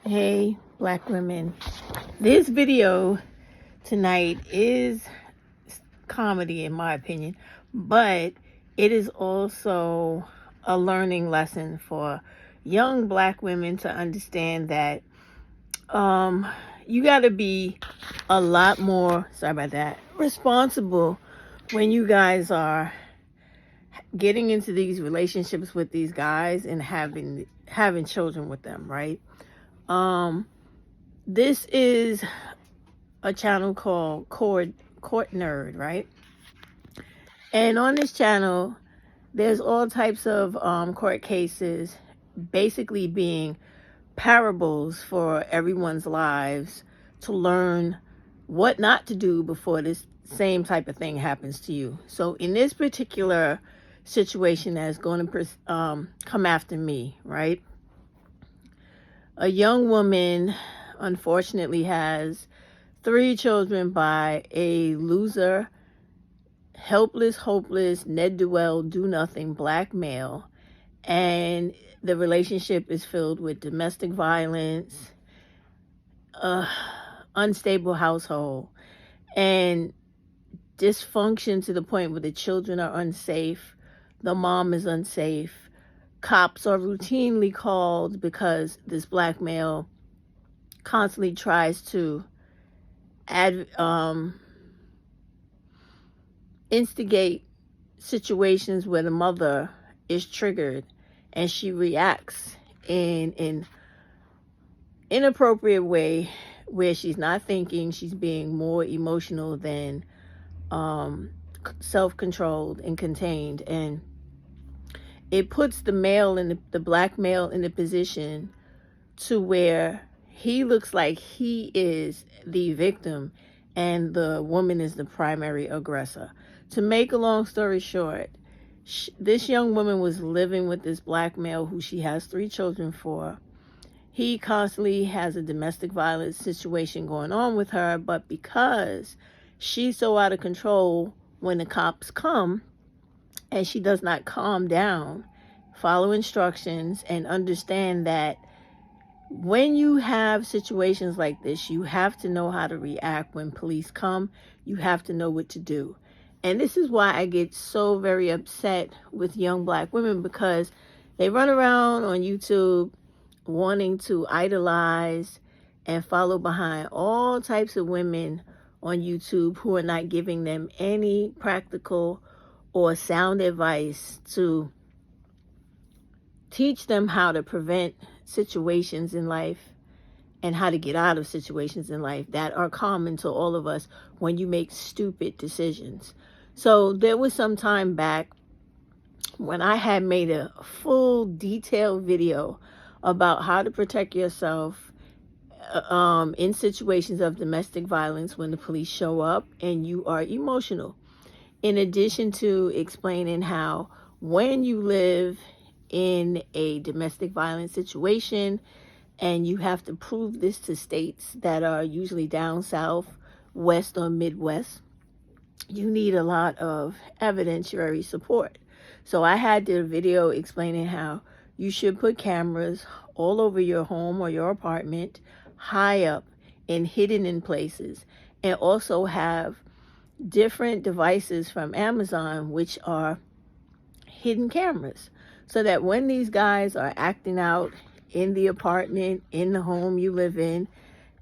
Hey, black women. This video tonight is comedy, in my opinion, but it is also a learning lesson for young black women to understand that you got to be a lot more, sorry about that, responsible when you guys are getting into these relationships with these guys and having children with them, right? This is a channel called Court Nerd, right? And on this channel, there's all types of court cases, basically being parables for everyone's lives to learn what not to do before this same type of thing happens to you. So in this particular situation that's going to come after me, right? A young woman unfortunately has 3 children by a loser, helpless, hopeless, ne'er-do-well, do-nothing black male. And the relationship is filled with domestic violence, unstable household, and dysfunction to the point where the children are unsafe, the mom is unsafe. Cops are routinely called because this black male constantly tries to instigate situations where the mother is triggered and she reacts in an inappropriate way where she's not thinking, she's being more emotional than self-controlled and contained, and it puts the black male in a position to where he looks like he is the victim and the woman is the primary aggressor. To make a long story short, this young woman was living with this black male who she has 3 children for. He constantly has a domestic violence situation going on with her, but because she's so out of control when the cops come and she does not calm down, follow instructions, and understand that when you have situations like this, you have to know how to react when police come. You have to know what to do. And this is why I get so very upset with young black women, because they run around on YouTube wanting to idolize and follow behind all types of women on YouTube who are not giving them any practical or sound advice to teach them how to prevent situations in life and how to get out of situations in life that are common to all of us when you make stupid decisions. So there was some time back when I had made a full detailed video about how to protect yourself in situations of domestic violence when the police show up and you are emotional. In addition to explaining how when you live in a domestic violence situation and you have to prove this to states that are usually down south, west, or midwest, you need a lot of evidentiary support. So I had the video explaining how you should put cameras all over your home or your apartment, high up and hidden in places, and also have different devices from Amazon which are hidden cameras, so that when these guys are acting out in the apartment, in the home you live in,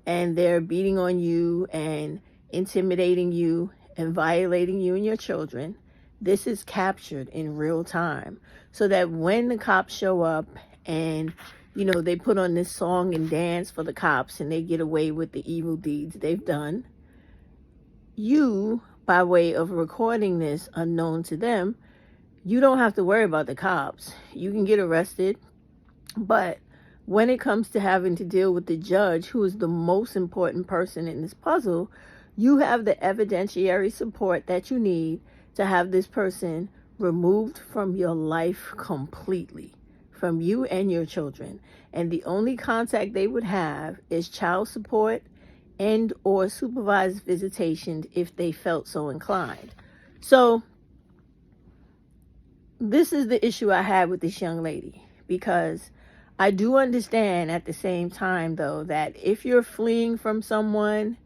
and they're beating on you and intimidating you and violating you and your children, this is captured in real time, so that when the cops show up and they put on this song and dance for the cops and they get away with the evil deeds they've done, you, by way of recording this unknown to them, you don't have to worry about the cops. You can get arrested, but when it comes to having to deal with the judge, who is the most important person in this puzzle, you have the evidentiary support that you need to have this person removed from your life completely, from you and your children. And the only contact they would have is child support and or supervised visitation if they felt so inclined. So this is the issue I had with this young lady, because I do understand at the same time, though, that if you're fleeing from someone,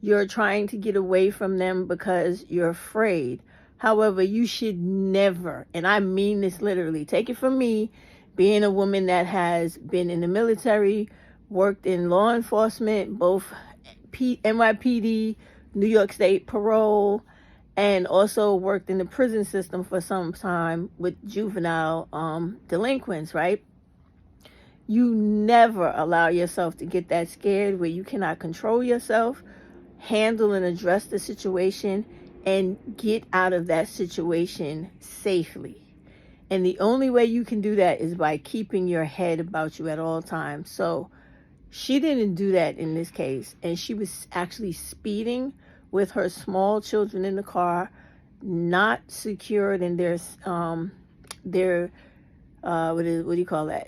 you're trying to get away from them because you're afraid. However, you should never, and I mean this literally, take it from me, being a woman that has been in the military, worked in law enforcement, both NYPD, New York State parole, and also worked in the prison system for some time with juvenile delinquents, right? You never allow yourself to get that scared where you cannot control yourself, handle and address the situation, and get out of that situation safely. And the only way you can do that is by keeping your head about you at all times. So she didn't do that in this case, and she was actually speeding with her small children in the car, not secured in their what do you call that,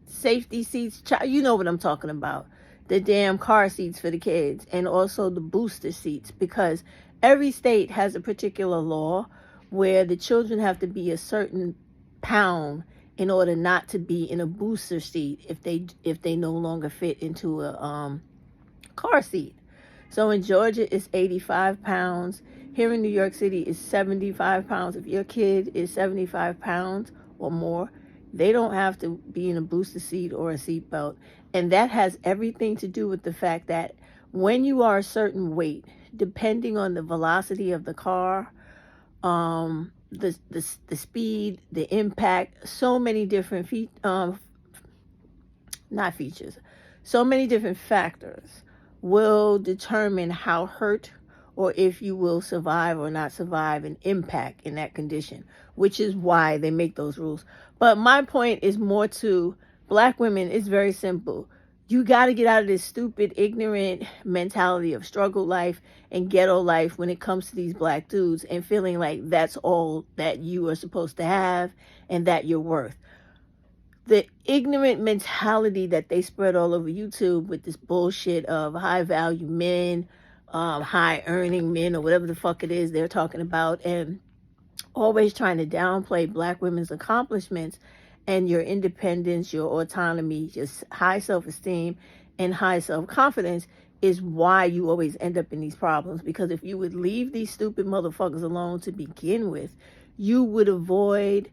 safety seats. You know what I'm talking about, the damn car seats for the kids, and also the booster seats, because every state has a particular law where the children have to be a certain pound in order not to be in a booster seat if they no longer fit into a car seat. So in Georgia, it's 85 pounds. Here in New York City, it's 75 pounds. If your kid is 75 pounds or more, they don't have to be in a booster seat or a seat belt. And that has everything to do with the fact that when you are a certain weight, depending on the velocity of the car, the speed, the impact, so many different so many different factors will determine how hurt or if you will survive or not survive an impact in that condition, which is why they make those rules. But my point is more to Black women. It's very simple. You got to get out of this stupid, ignorant mentality of struggle life and ghetto life when it comes to these Black dudes and feeling like that's all that you are supposed to have and that you're worth. The ignorant mentality that they spread all over YouTube with this bullshit of high value men, high earning men, or whatever the fuck it is they're talking about, and always trying to downplay Black women's accomplishments and your independence, your autonomy, just high self-esteem and high self-confidence is why you always end up in these problems. Because if you would leave these stupid motherfuckers alone to begin with, you would avoid,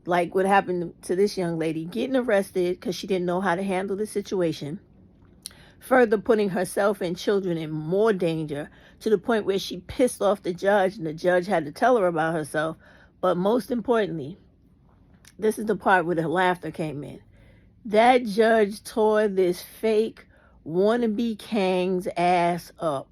like what happened to this young lady, getting arrested because she didn't know how to handle the situation, further putting herself and children in more danger to the point where she pissed off the judge and the judge had to tell her about herself. But most importantly, this is the part where the laughter came in. That judge tore this fake wannabe Kang's ass up.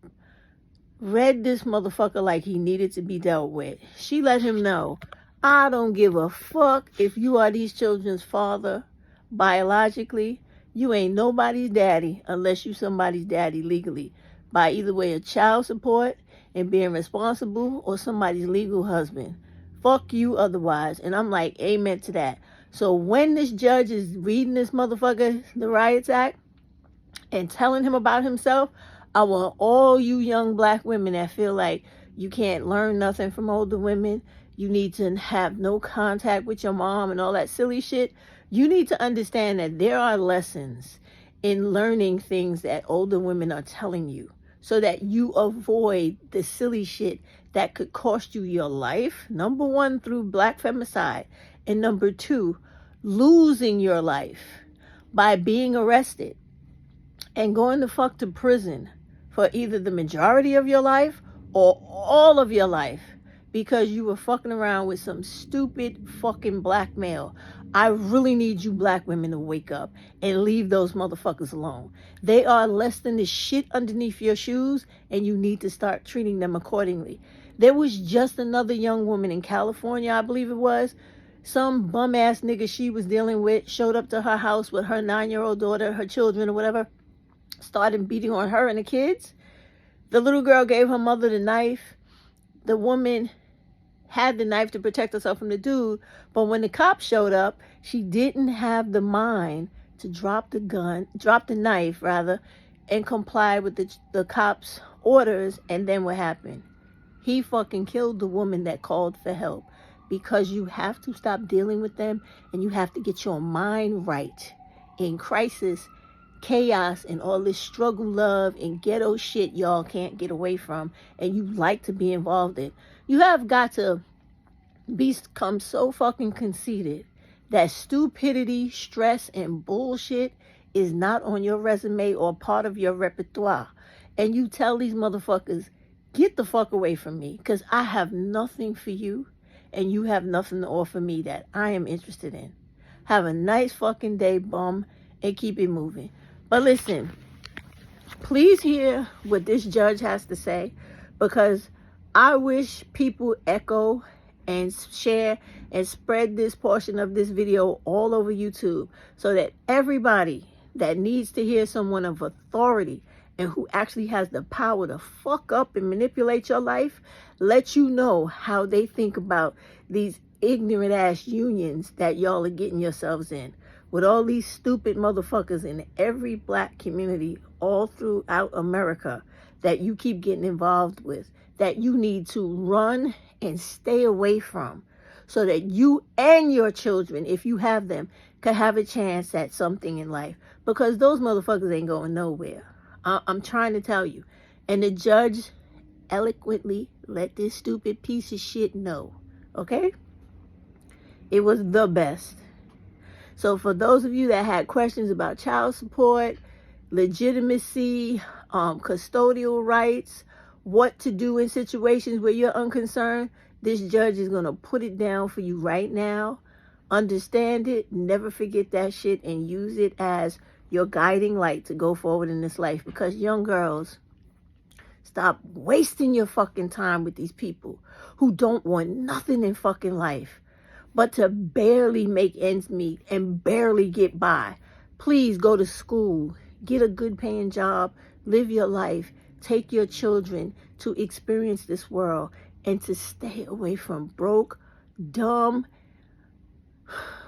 Read this motherfucker like he needed to be dealt with. She let him know, I don't give a fuck if you are these children's father biologically. You ain't nobody's daddy unless you somebody's daddy legally, by either way of child support and being responsible or somebody's legal husband. Fuck you otherwise. And I'm like, amen to that. So when this judge is reading this motherfucker the Riots Act and telling him about himself, I want all you young Black women that feel like you can't learn nothing from older women, you need to have no contact with your mom and all that silly shit. You need to understand that there are lessons in learning things that older women are telling you so that you avoid the silly shit that could cost you your life. Number one, through Black femicide. And number two, losing your life by being arrested and going the fuck to prison for either the majority of your life or all of your life because you were fucking around with some stupid fucking black male. I really need you Black women to wake up and leave those motherfuckers alone. They are less than the shit underneath your shoes, and you need to start treating them accordingly. There was just another young woman in California, I believe it was. Some bum-ass nigga she was dealing with showed up to her house with her 9-year-old daughter, her children or whatever, started beating on her and the kids. The little girl gave her mother the knife. The woman had the knife to protect herself from the dude, but when the cops showed up, she didn't have the mind to drop the knife rather, and comply with the cops' orders. And then what happened? He fucking killed the woman that called for help. because you have to stop dealing with them and you have to get your mind right. In crisis, chaos, and all this struggle, love, and ghetto shit y'all can't get away from and you like to be involved in. You have got to become so fucking conceited that stupidity, stress, and bullshit is not on your resume or part of your repertoire. And you tell these motherfuckers, get the fuck away from me, because I have nothing for you and you have nothing to offer me that I am interested in. Have a nice fucking day, bum, and keep it moving. But listen, please hear what this judge has to say, because I wish people echo and share and spread this portion of this video all over YouTube so that everybody that needs to hear someone of authority and who actually has the power to fuck up and manipulate your life, let you know how they think about these ignorant ass unions that y'all are getting yourselves in with all these stupid motherfuckers in every black community all throughout America that you keep getting involved with, that you need to run and stay away from so that you and your children, if you have them, can have a chance at something in life, because those motherfuckers ain't going nowhere. I'm trying to tell you. And the judge eloquently let this stupid piece of shit know. Okay? It was the best. So for those of you that had questions about child support, legitimacy, custodial rights, what to do in situations where you're unconcerned, this judge is going to put it down for you right now. Understand it, never forget that shit, and use it as your guiding light to go forward in this life. Because young girls, stop wasting your fucking time with these people who don't want nothing in fucking life but to barely make ends meet and barely get by. Please go to school, get a good paying job, live your life, take your children to experience this world, and to stay away from broke, dumb,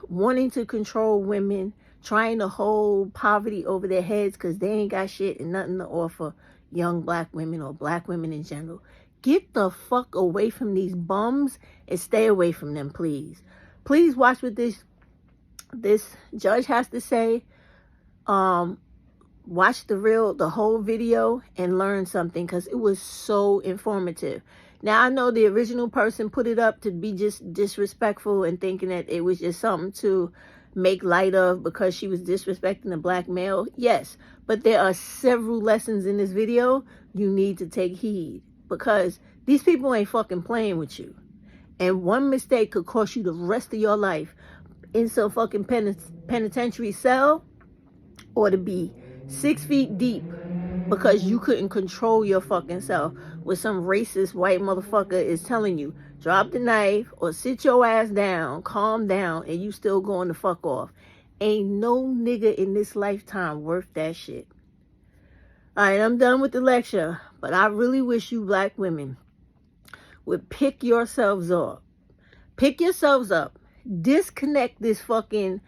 wanting to control women, trying to hold poverty over their heads because they ain't got shit and nothing to offer young black women or black women in general. Get the fuck away from these bums and stay away from them, please. Please watch what this judge has to say. Watch the whole video and learn something, because it was so informative. Now, I know the original person put it up to be just disrespectful and thinking that it was just something to make light of because she was disrespecting a black male. Yes, but there are several lessons in this video you need to take heed, because these people ain't fucking playing with you. And one mistake could cost you the rest of your life in some fucking penitentiary cell, or to be 6 feet deep because you couldn't control your fucking self with some racist white motherfucker is telling you, drop the knife or sit your ass down, calm down, and you still going to fuck off. Ain't no nigga in this lifetime worth that shit. Alright, I'm done with the lecture, but I really wish you black women would pick yourselves up. Pick yourselves up. Disconnect this fucking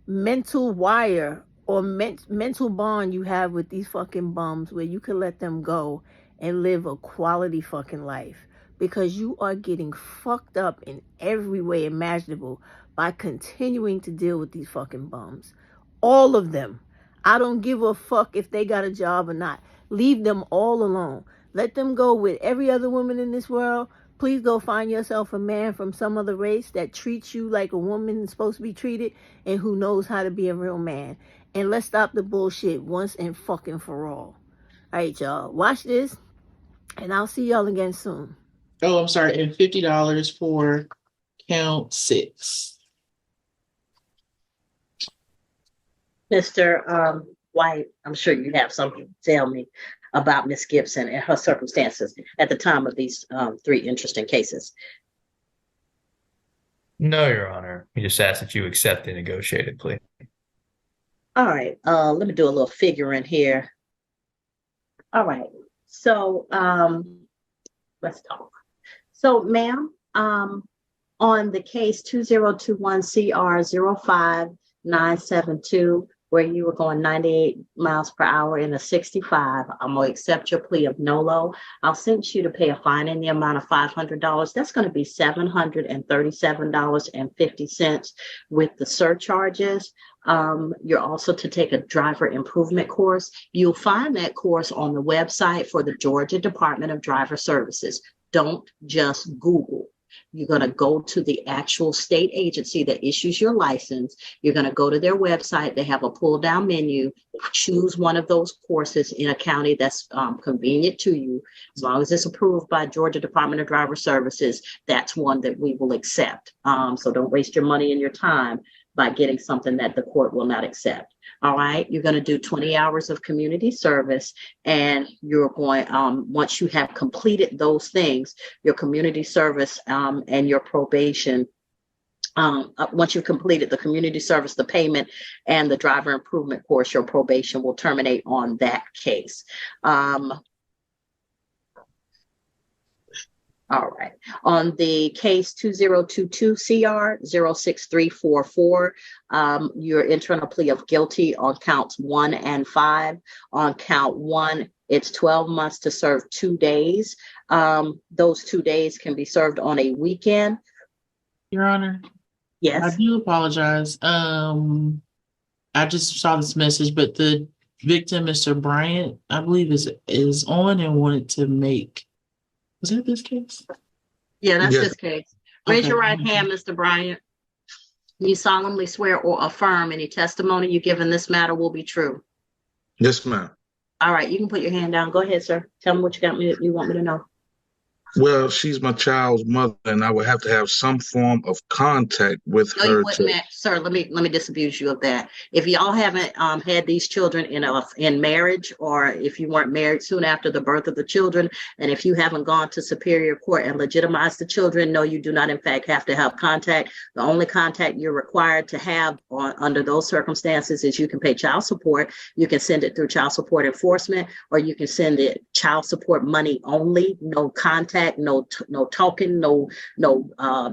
mental wire or mental bond you have with these fucking bums where you can let them go and live a quality fucking life, because you are getting fucked up in every way imaginable by continuing to deal with these fucking bums. All of them. I don't give a fuck if they got a job or not. Leave them all alone. Let them go with every other woman in this world. Please go find yourself a man from some other race that treats you like a woman is supposed to be treated and who knows how to be a real man. And let's stop the bullshit once and fucking for all. Alright, y'all. Watch this, and I'll see y'all again soon. Oh, I'm sorry. And $50 for count 6. Mr. White, I'm sure you have something to tell me about Miss Gibson and her circumstances at the time of these 3 interesting cases. No, Your Honor. We just ask that you accept the negotiated plea. All right, let me do a little figuring here. All right, so let's talk. So, ma'am, on the case 2021 CR 05972, where you were going 98 miles per hour in a 65. I'm going to accept your plea of NOLO. I'll send you to pay a fine in the amount of $500. That's going to be $737.50 with the surcharges. You're also to take a driver improvement course. You'll find that course on the website for the Georgia Department of Driver Services. Don't just Google. You're going to go to the actual state agency that issues your license. You're going to go to their website. They have a pull down menu. Choose one of those courses in a county that's convenient to you. As long as it's approved by Georgia Department of Driver Services, that's one that we will accept. So don't waste your money and your time by getting something that the court will not accept. All right, you're going to do 20 hours of community service, and you're going, once you have completed those things, your community service and your probation, once you've completed the community service, the payment, and the driver improvement course, your probation will terminate on that case. All right. On the case 2022 CR 06344, your internal plea of guilty on counts 1 and 5. On count 1, it's 12 months to serve 2 days. Those 2 days can be served on a weekend. Your Honor, I Yes. do apologize. I just saw this message, but the victim, Mr. Bryant, I believe is on and wanted to make. Was that this case? Yeah, that's Yes. this case. Raise Okay. your right hand, Mr. Bryant. You solemnly swear or affirm any testimony you give in this matter will be true. Yes, ma'am. All right, you can put your hand down. Go ahead, sir. Tell me what you want me to know. Well, she's my child's mother, and I would have to have some form of contact with No, you her wouldn't, to. sir. Let me disabuse you of that. If y'all haven't had these children in marriage, or if you weren't married soon after the birth of the children, and if you haven't gone to Superior Court and legitimized the children, no, you do not in fact have to have contact. The only contact you're required to have under those circumstances is you can pay child support. You can send it through child support enforcement, or you can send it child support money only, no contact. No talking, no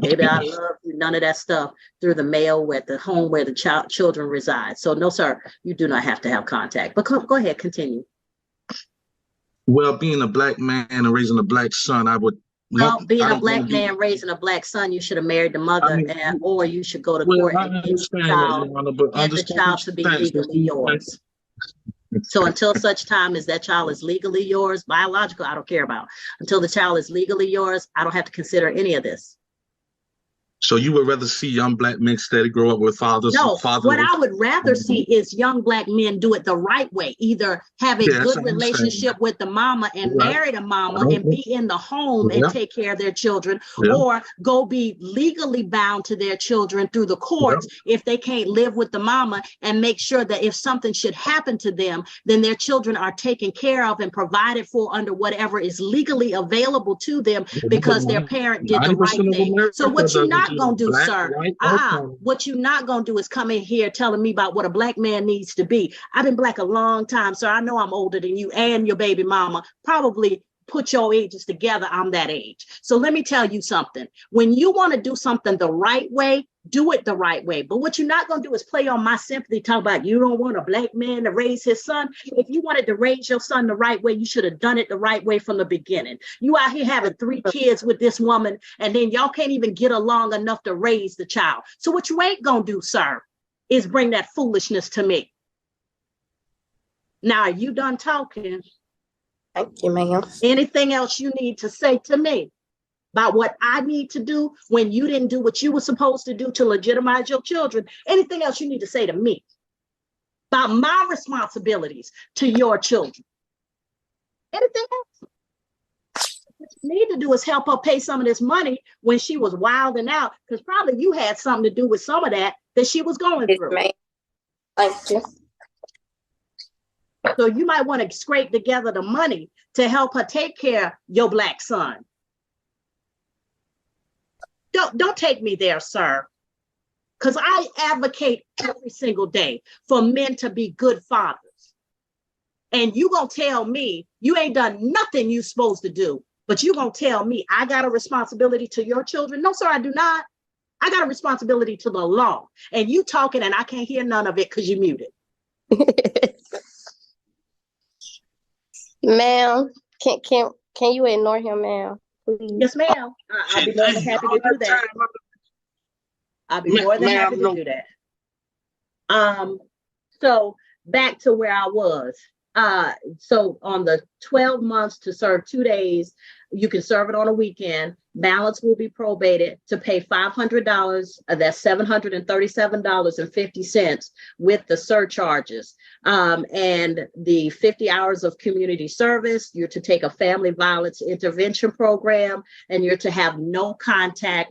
baby, I love you, none of that stuff through the mail at the home where the children reside. So no, sir, you do not have to have contact. But go ahead, continue. Well, being a black man and raising a black son, I would. Well, being I a don't black wanna do- man raising a black son, you should have married the mother, I mean, or you should go to Well, court I and understand that, Your Honor, but get the child to be legally yours. So until such time as that child is legally yours, biological, I don't care about. Until the child is legally yours, I don't have to consider any of this. So you would rather see young black men steady grow up with fathers? No, what I would rather see is young black men do it the right way. Either have a Yes, good I understand. relationship with the mama and Right. marry the mama and be in the home Yeah. and take care of their children, Yeah. or go be legally bound to their children through the courts if they can't live with the mama, and make sure that if something should happen to them, then their children are taken care of and provided for under whatever is legally available to them because their parent did the right 90% of thing. So what America you're not doesn't going to do, black, sir, white, or color. what you're not going to do is come in here telling me about what a black man needs to be. I've been black a long time, so I know I'm older than you and your baby mama. Probably put your ages together, I'm that age. So let me tell you something. When you want to do something the right way, do it the right way. But what you're not going to do is play on my sympathy, talk about you don't want a black man to raise his son. If you wanted to raise your son the right way, you should have done it the right way from the beginning. You out here having 3 kids with this woman, and then y'all can't even get along enough to raise the child. So what you ain't going to do, sir, is bring that foolishness to me. Now, are you done talking? Thank you, ma'am. Anything else you need to say to me about what I need to do when you didn't do what you were supposed to do to legitimize your children? Anything else you need to say to me about my responsibilities to your children? Anything else? What you need to do is help her pay some of this money when she was wilding out, because probably you had something to do with some of that she was going Yes, through. ma'am. Thank you. So you might want to scrape together the money to help her take care of your black son. Don't take me there, sir. Because I advocate every single day for men to be good fathers. And you gonna tell me you ain't done nothing you supposed to do, but you gonna tell me I got a responsibility to your children? No, sir, I do not. I got a responsibility to the law. And you talking and I can't hear none of it because you muted. Ma'am, can you ignore him, ma'am? Please. Yes, ma'am. I'll be more than happy to do that. I'll be more than happy to do that. So back to where I was. So on the 12 months to serve 2 days, you can serve it on a weekend. Balance will be probated to pay $500. That's $737.50 with the surcharges. And the 50 hours of community service. You're to take a family violence intervention program, and you're to have no contact with